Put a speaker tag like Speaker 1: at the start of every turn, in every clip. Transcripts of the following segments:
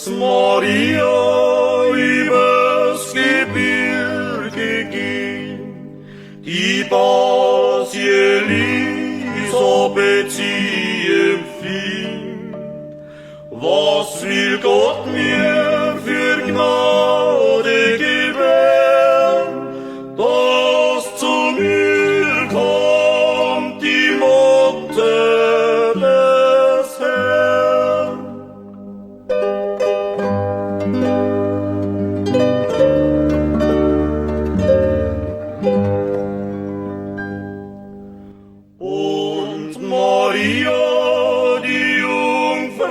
Speaker 1: Maria übers Gebirge ging, die Bas Elisabeth sie empfing. Was will Gott mir für Gnade gewähren, dass zu mir kommt die Mutter des Herrn? Und Maria, die Jungfrau,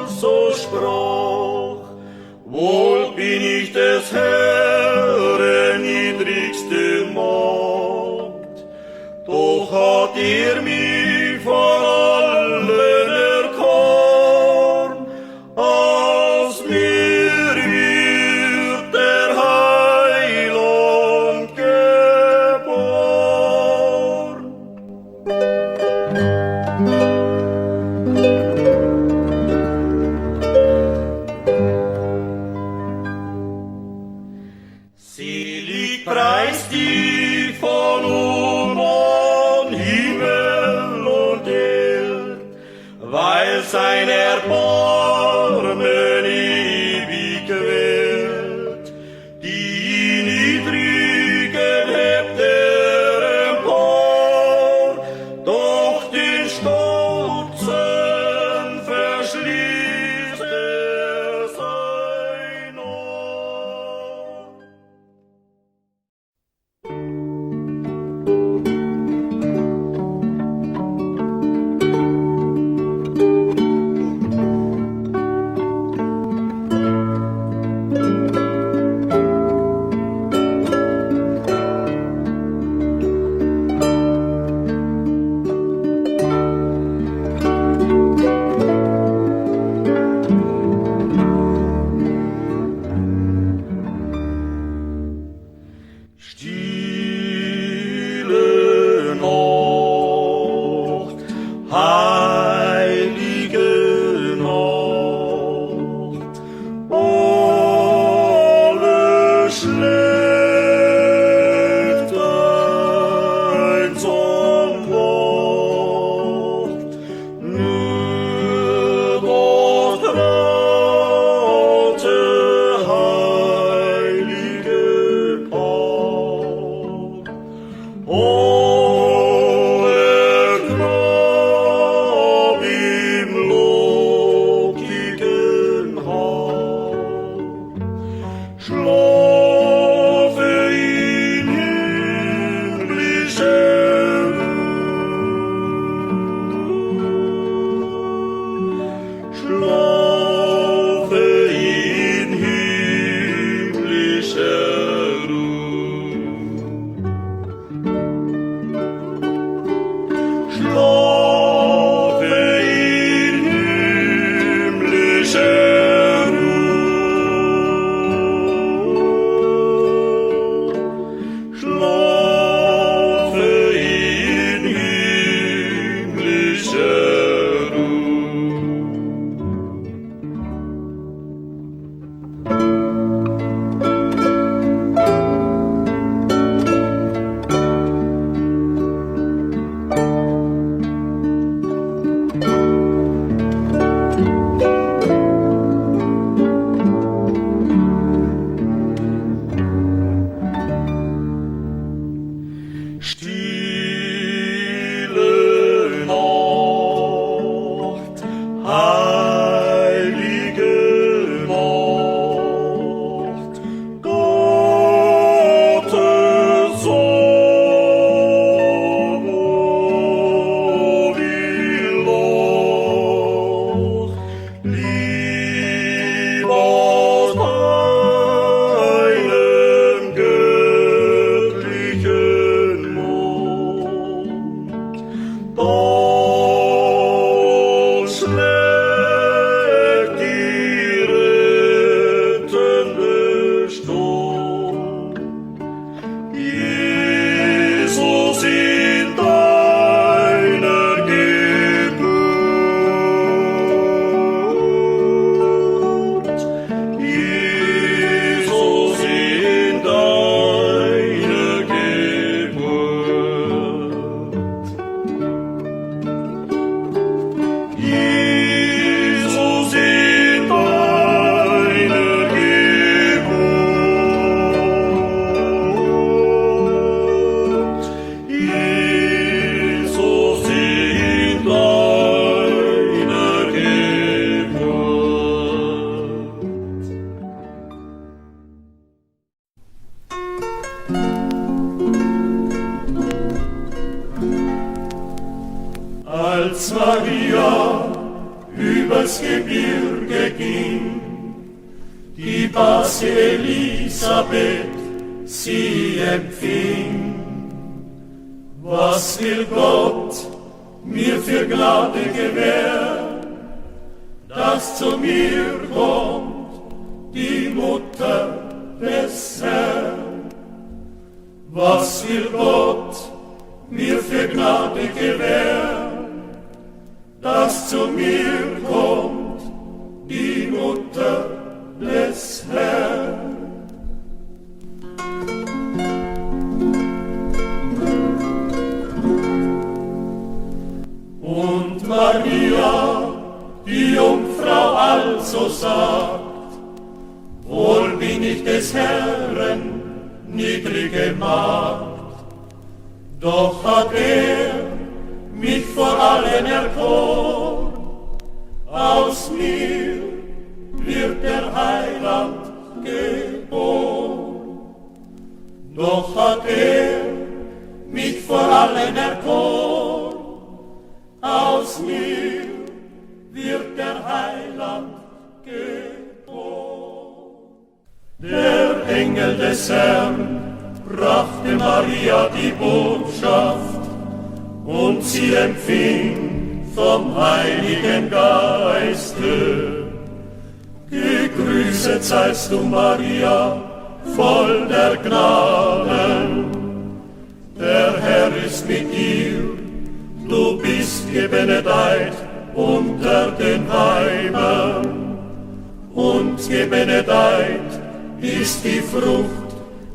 Speaker 1: so sprach: Wohl bin ich des Herrn niedrigste Magd, doch hat mich von allen erkoren, aus mir wird der Heiland geboren. Selig preist die von an Himmel und Erd, weil sein Erbarmen ewig währt. Die Niedrigen hebt empor, doch den Stolzen verschließt sein Ohr. Maria übers Gebirge ging, die Base Elisabeth sie empfing. Was will Gott mir für Gnade gewähren, dass zu mir kommt die Mutter des Herrn? Was will Gott mir für Gnade gewähren, dass zu mir kommt die Mutter des Herrn? Und Maria, die Jungfrau, also sagt: Wohl bin ich des Herrn niedrige Magd, doch hat mich vor allen erkoren, aus mir wird der Heiland geboren. Doch hat mich vor allen erkoren, aus mir wird der Heiland geboren. Der Engel des Herrn brachte Maria die Botschaft, und sie empfing vom Heiligen Geiste. Gegrüßet seist du, Maria, voll der Gnaden. Der Herr ist mit dir, du bist gebenedeit unter den Weibern, und gebenedeit ist die Frucht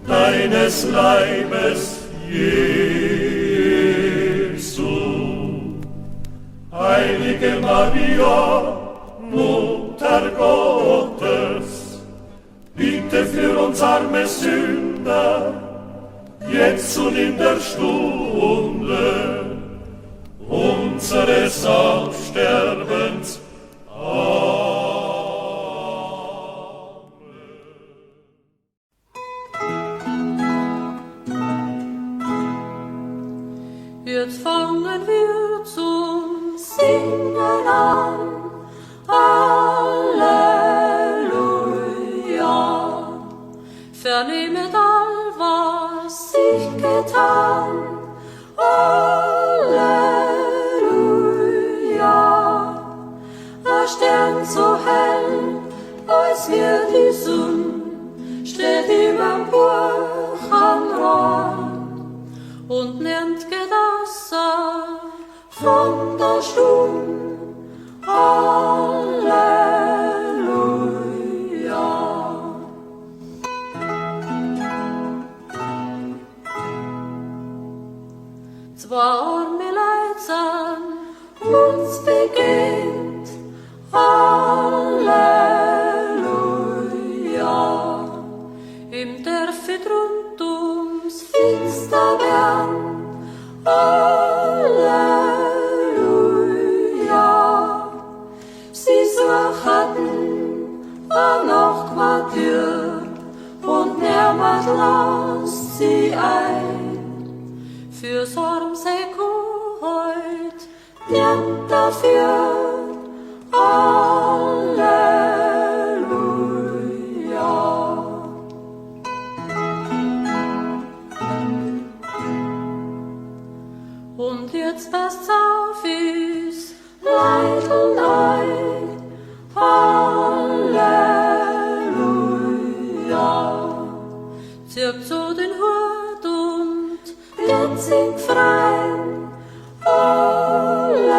Speaker 1: deines Leibes, Jesu. Heilige Maria, Mutter Gottes, bitte für uns arme Sünder, jetzt und in der Stunde unseres Absterbens.
Speaker 2: Jetzt fangen wir zum Singen an. Halleluja. Vernehmet all, was sich getan. Halleluja. Der Stern so hell, als wir die Sonne, steht ihm am Buch am Rand und nennt Gedasser von der Stund. Halleluja. Zwei arme Leid uns begegnet. Halleluja. Im Dörfit rund ums Finster werden. Halleluja. Sie suchten noch Quartier und niemand lasst sie ein. Fürs arm Seko heut, niemand dafür. Halleluja. Und jetzt passt's auf, ist Leid und Eid. Halleluja. Zirkt so den Hut und jetzt singt frei. Halleluja.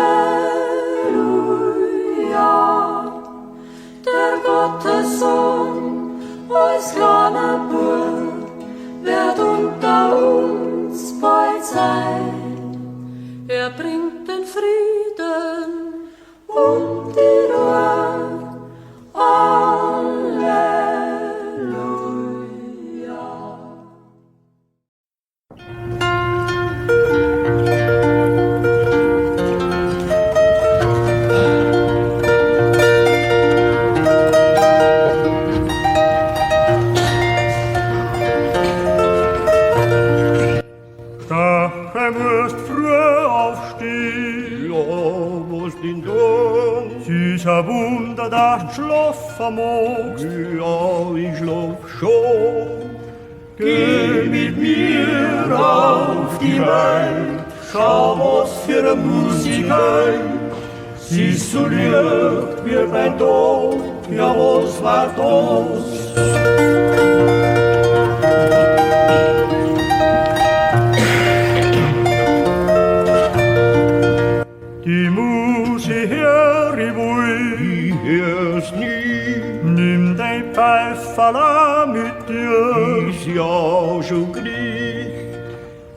Speaker 1: schon.
Speaker 3: Süßer Wunder, das Schloss vermogst.
Speaker 1: Ja, ich schlaf schon. Geh mit mir auf die Welt, schau, was für eine Musik heim. Sie ist so licht wie mein Tod, ja, was war das?
Speaker 3: Die Musik hör ich wohl,
Speaker 1: Ich hör's nie,
Speaker 3: nimm dein Pfeiferl mit dir.
Speaker 1: ist ja schon gleich.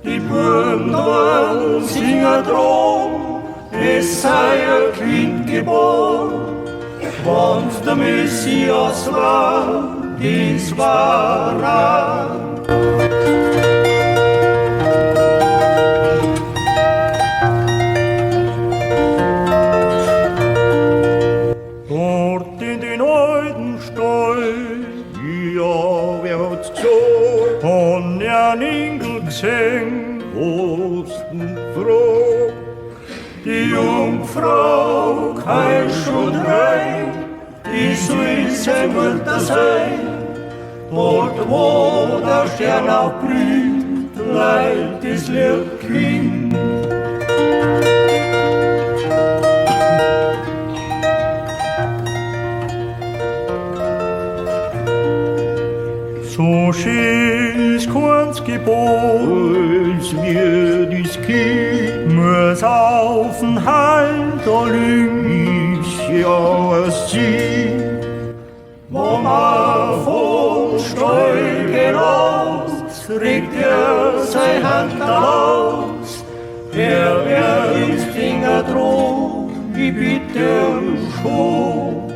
Speaker 1: Die Buben dran singen drum, es sei ein Kind geboren. Wann's der Messias war, dies war er.
Speaker 3: Dort in den alten Stall,
Speaker 1: Ja, wer hat's gesagt?
Speaker 3: von ein Engel gesehen.
Speaker 1: Osten froh, die Jungfrau keusch und rein, die soll sein Mutter sein. Dort wo der Stern aufblüht, bleibt das Liebkind.
Speaker 3: So schön ist keins geboren,
Speaker 1: Als wir das Kind
Speaker 3: muss auf den Halter liegen.
Speaker 1: ist ja ein Ziel. Mama vom Stall geht aus, regt er seine Hand aus. Er wird ins Finger droh, ich bitte um schon.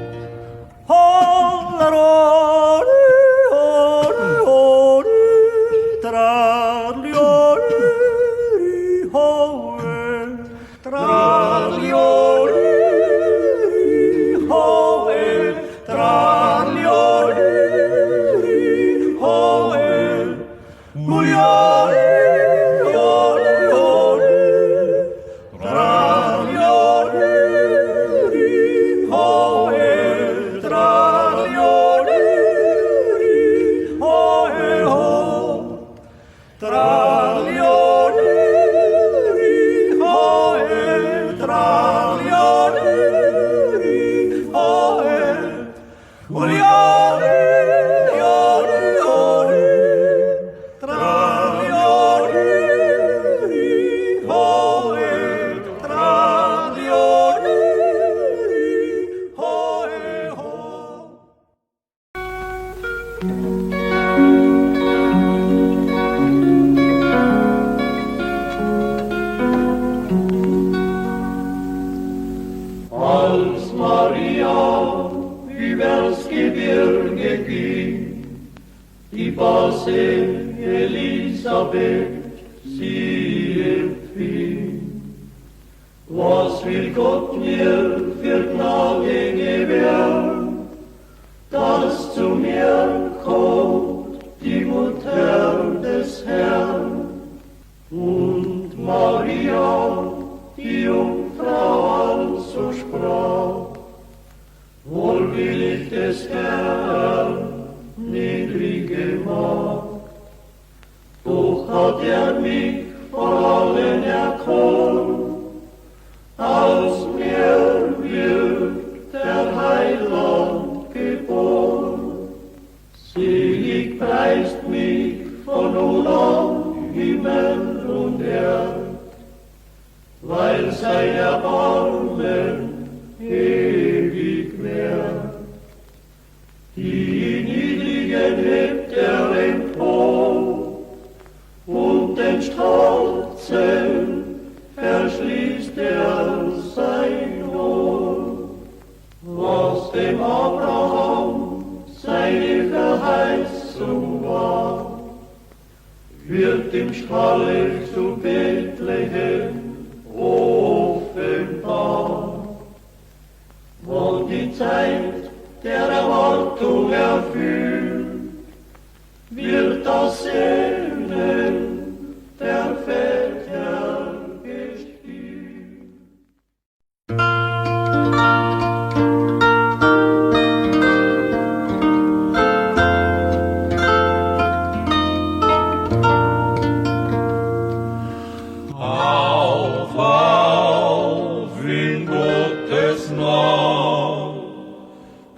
Speaker 1: Als Maria übers Gebirge ging, die Base Elisabeth sie empfing. Was will Gott mir für Gnade gewähren, dass zu mir kommt die Mutter des Herrn? Und Maria, die Jungfrau, also sprach: Wohlwillig des Herrn, niedrige Magd, doch hat er mich vor allen erkoren. Aus mir wird der Heiland geboren. Selig preist mich von Olam, Himmel und Erd, weil sein Erbarmen ewig währt. Die Niedrigen hebt er empor, und den Stolzen verschließt er sein Ohr. Was dem Abraham seine Verheißung war, wird im Stalle zu Bethlehem offenbar. Wo die Zeit der Erwartung erfüllt, wird das Sehnen der Väter gestillt. Gottes nah.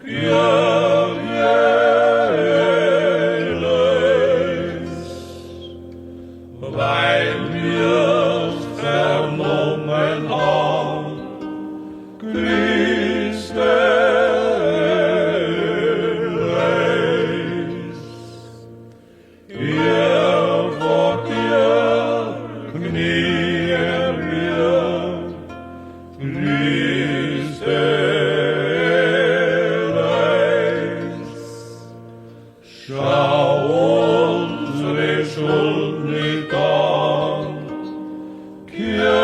Speaker 1: Kyrie eleison, weil wir's vernommen haben, Christe eleison. Vor dir knien wir, Christe eleison. Schau unsere Schuld nicht an, Kyrie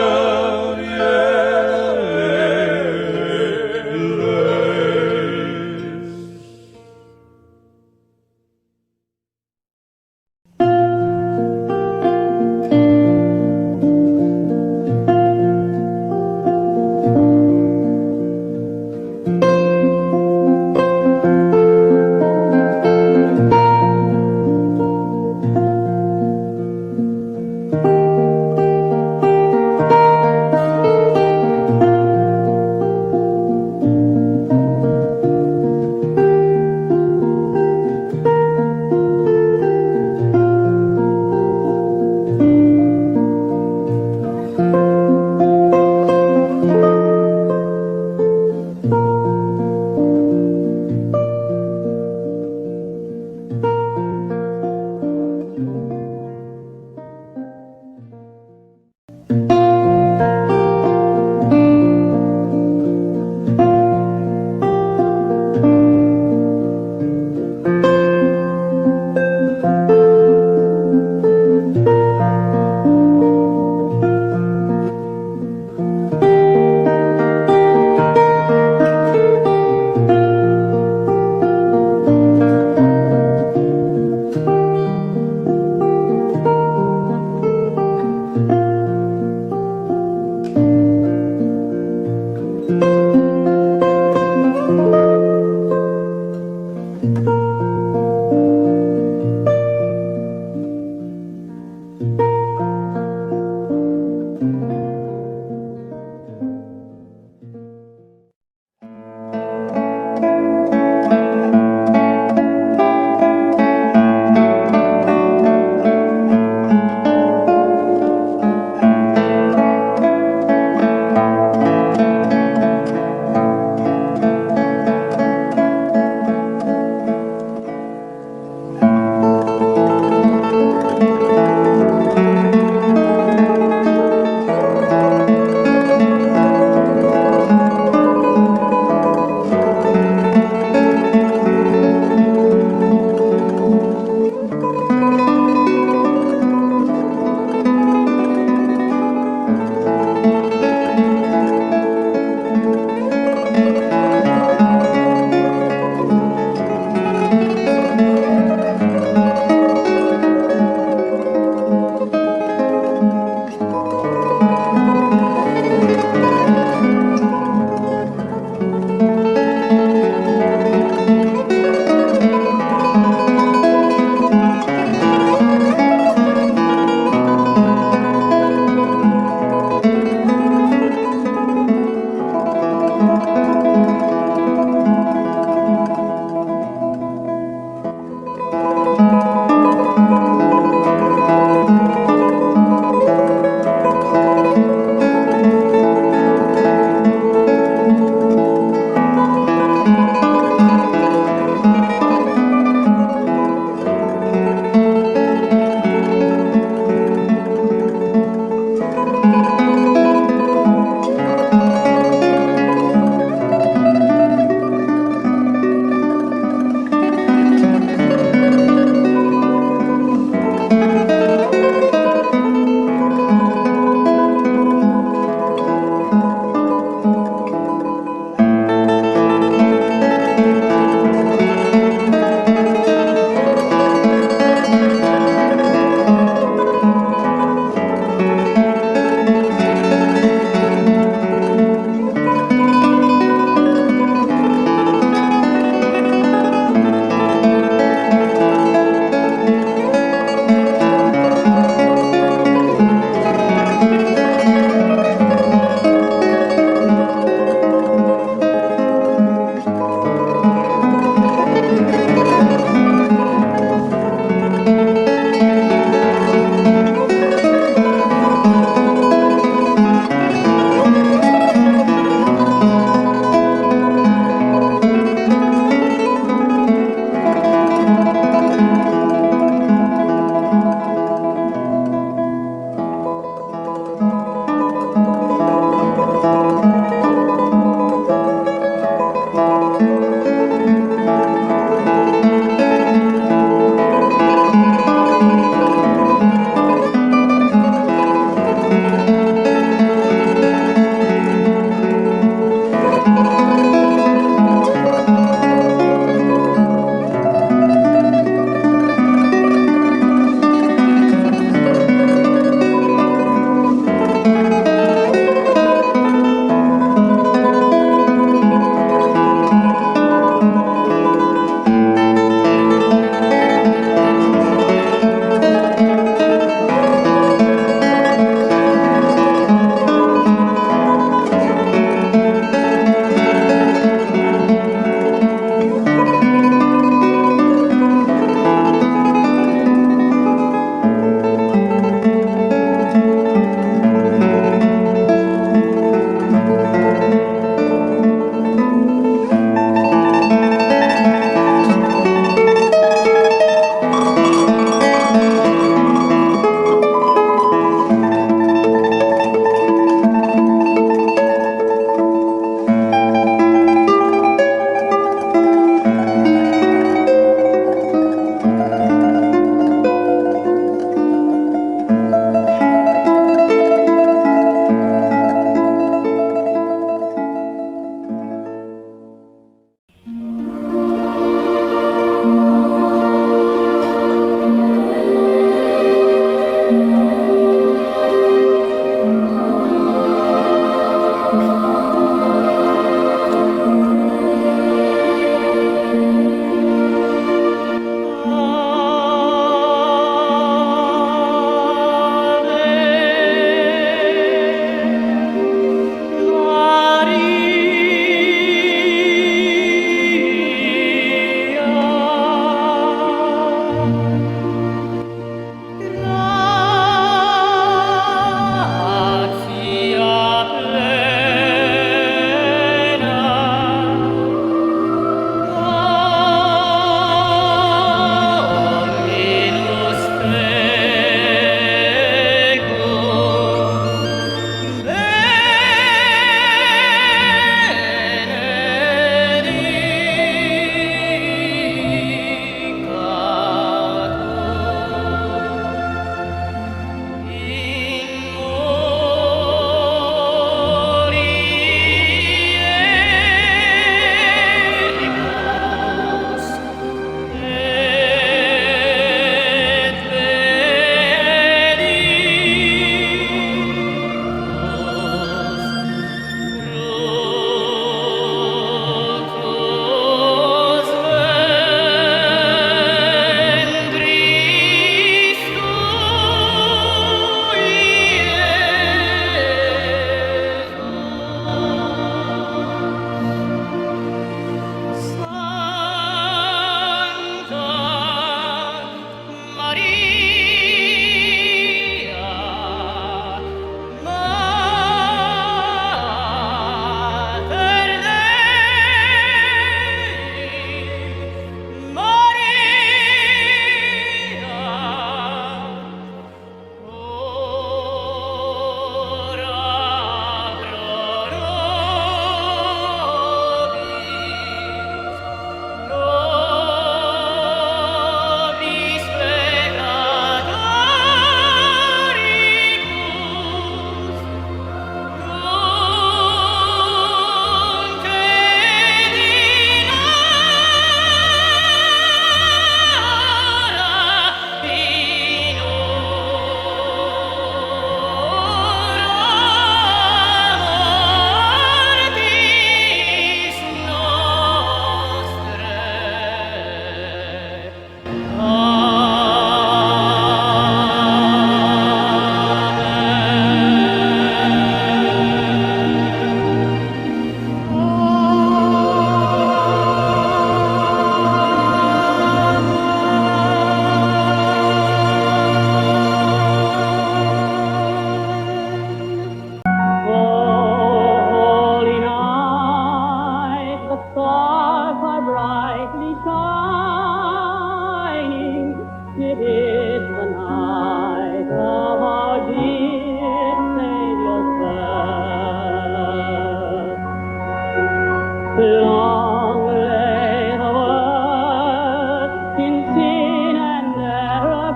Speaker 4: Long lay the world in sin and error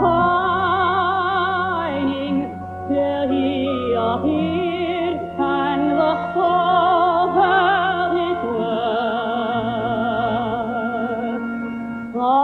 Speaker 4: pining, till he appeared and the soul heard his word. The